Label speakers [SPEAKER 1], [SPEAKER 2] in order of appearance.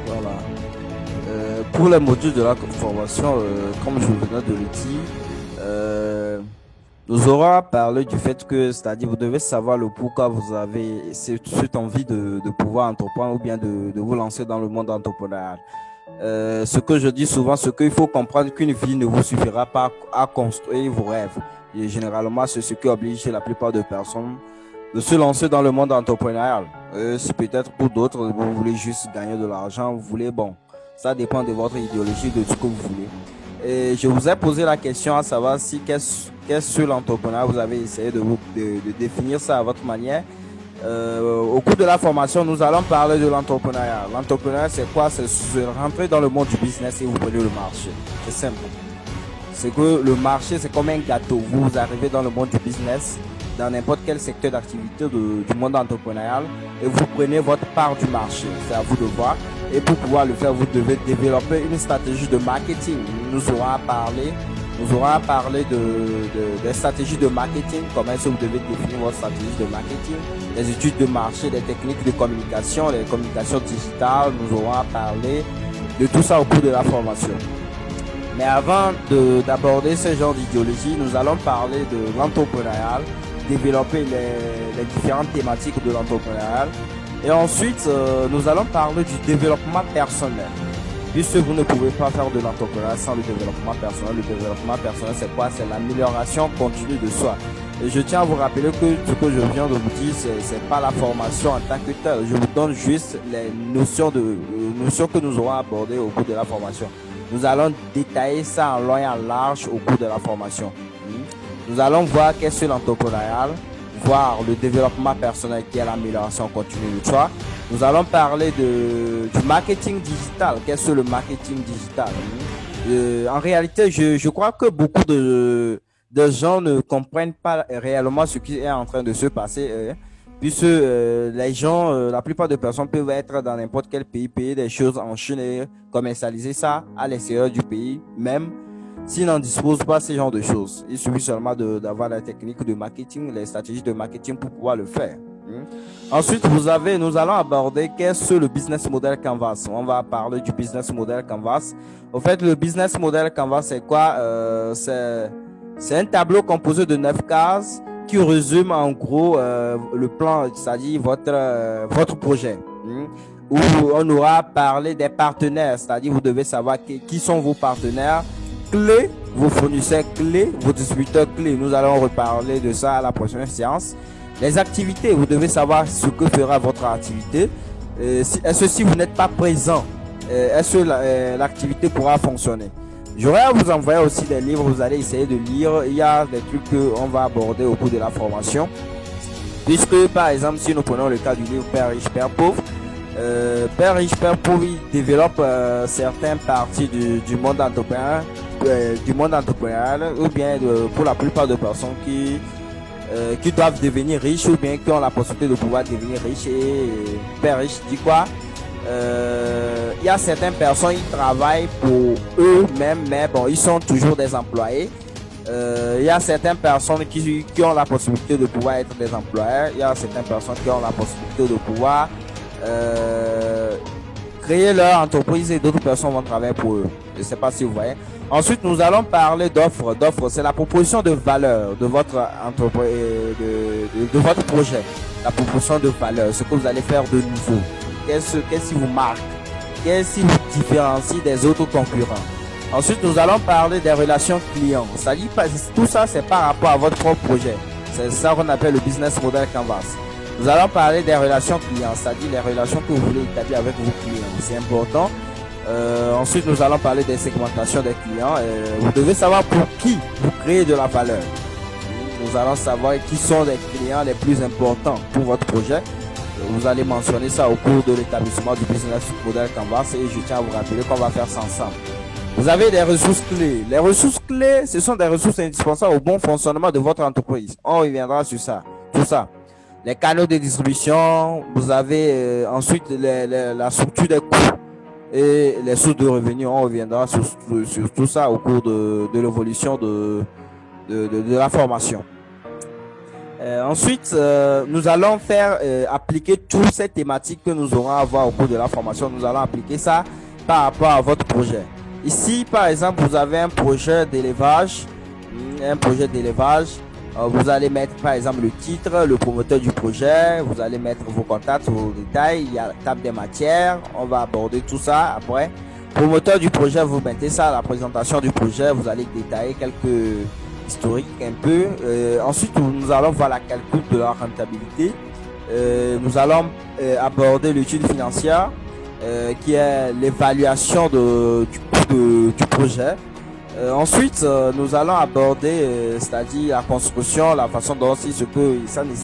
[SPEAKER 1] Voilà. Pour les modules de la formation, comme je venais de le dire, nous aurons parlé du fait que, c'est-à-dire, vous devez savoir le pourquoi vous avez cette envie de pouvoir entreprendre ou bien de vous lancer dans le monde entrepreneurial. Ce que je dis souvent, c'est qu'il faut comprendre qu'une vie ne vous suffira pas à construire vos rêves. Et généralement, c'est ce qui oblige la plupart des personnes de se lancer dans le monde entrepreneurial. Si peut-être pour d'autres, vous voulez juste gagner de l'argent, vous voulez, bon, ça dépend de votre idéologie, de ce que vous voulez. Et je vous ai posé la question à savoir si qu'est-ce l'entrepreneuriat, vous avez essayé de définir ça à votre manière. Au cours de la formation, nous allons parler de l'entrepreneuriat. L'entrepreneuriat, c'est quoi? C'est rentrer dans le monde du business et vous prenez le marché. C'est simple. C'est que le marché, c'est comme un gâteau. Vous arrivez dans le monde du business, dans n'importe quel secteur d'activité du monde entrepreneurial, et vous prenez votre part du marché. C'est à vous de voir. Et pour pouvoir le faire, vous devez développer une stratégie de marketing. Nous aurons à parler des stratégies de marketing, comment est-ce que vous devez définir votre stratégie de marketing, des études de marché, des techniques de communication, les communications digitales. Nous aurons à parler de tout ça au cours de la formation. Mais avant d'aborder ce genre d'idéologie, nous allons parler de l'entrepreneurial, développer les différentes thématiques de l'entrepreneurial. Et ensuite, nous allons parler du développement personnel. Puisque vous ne pouvez pas faire de l'entrepreneuriat sans le développement personnel. Le développement personnel, c'est quoi? C'est l'amélioration continue de soi. Et je tiens à vous rappeler que ce que je viens de vous dire, c'est pas la formation en tant que telle. Je vous donne juste les notions que nous aurons abordées au cours de la formation. Nous allons détailler ça en long et en large au cours de la formation. Nous allons voir qu'est-ce que l'entrepreneuriat, voir le développement personnel qui est l'amélioration continue de soi. Nous allons parler du marketing digital. Qu'est-ce que le marketing digital? En réalité, je crois que beaucoup de gens ne comprennent pas réellement ce qui est en train de se passer. Puisque les gens, la plupart des personnes peuvent être dans n'importe quel pays, payer des choses en Chine et commercialiser ça à l'extérieur du pays, même s'ils n'en disposent pas ce genre de choses. Il suffit seulement d'avoir la technique de marketing, les stratégies de marketing pour pouvoir le faire. Ensuite, nous allons aborder qu'est-ce que le business model Canvas. On va parler du business model Canvas. Au fait, le business model Canvas, c'est quoi? C'est un tableau composé de 9 cases qui résume en gros le plan, c'est-à-dire votre projet. Où on aura parlé des partenaires, c'est-à-dire vous devez savoir qui sont vos partenaires clés, vos fournisseurs clés, vos distributeurs clés. Nous allons reparler de ça à la prochaine séance. Les activités, vous devez savoir ce que fera votre activité. Est-ce que si vous n'êtes pas présent, est-ce que l'activité pourra fonctionner? J'aurais à vous envoyer aussi des livres, vous allez essayer de lire. Il y a des trucs qu'on va aborder au cours de la formation. Puisque, par exemple, si nous prenons le cas du livre Père riche, Père pauvre, Père riche, Père pauvre, il développe certaines parties du monde entrepreneurial, ou bien pour la plupart des personnes qui doivent devenir riches ou bien qui ont la possibilité de pouvoir devenir riches. Et Père riche dit quoi? Il y a certaines personnes qui travaillent pour eux-mêmes, mais bon, ils sont toujours des employés. Il y a certaines personnes qui ont la possibilité de pouvoir être des employeurs. Il y a certaines personnes qui ont la possibilité de pouvoir créer leur entreprise et d'autres personnes vont travailler pour eux. Je ne sais pas si vous voyez. Ensuite, nous allons parler d'offres. D'offres, c'est la proposition de valeur de votre entreprise, de votre projet. La proposition de valeur, ce que vous allez faire de nouveau. Qu'est-ce qui vous marque? Qu'est-ce qui vous différencie des autres concurrents? Ensuite, nous allons parler des relations clients. C'est-à-dire, tout ça, c'est par rapport à votre propre projet. C'est ça qu'on appelle le business model Canvas. Nous allons parler des relations clients, c'est-à-dire les relations que vous voulez établir avec vos clients. C'est important. Ensuite, nous allons parler des segmentations des clients. Vous devez savoir pour qui vous créez de la valeur. nous allons savoir qui sont les clients les plus importants pour votre projet. Vous allez mentionner ça au cours de l'établissement du business model Canvas et je tiens à vous rappeler qu'on va faire ça ensemble. Vous avez des ressources clés. Les ressources clés, ce sont des ressources indispensables au bon fonctionnement de votre entreprise. On reviendra sur ça, tout ça. Les canaux de distribution, vous avez ensuite la structure des coûts et les sources de revenus. On reviendra sur tout ça au cours de l'évolution de la formation. Ensuite, nous allons faire appliquer toutes ces thématiques que nous aurons à voir au cours de la formation. Nous allons appliquer ça par rapport à votre projet. Ici, par exemple, vous avez un projet d'élevage. Vous allez mettre, par exemple, le titre, le promoteur du projet. Vous allez mettre vos contacts, vos détails. Il y a la table des matières. On va aborder tout ça après. Promoteur du projet, vous mettez ça à la présentation du projet. Vous allez détailler quelques historiques un peu. Ensuite, nous allons voir la calcul de la rentabilité. Nous allons aborder l'étude financière qui est l'évaluation du coût du projet. Ensuite, nous allons aborder, c'est-à-dire la construction, la façon dont ce que ça nécessite.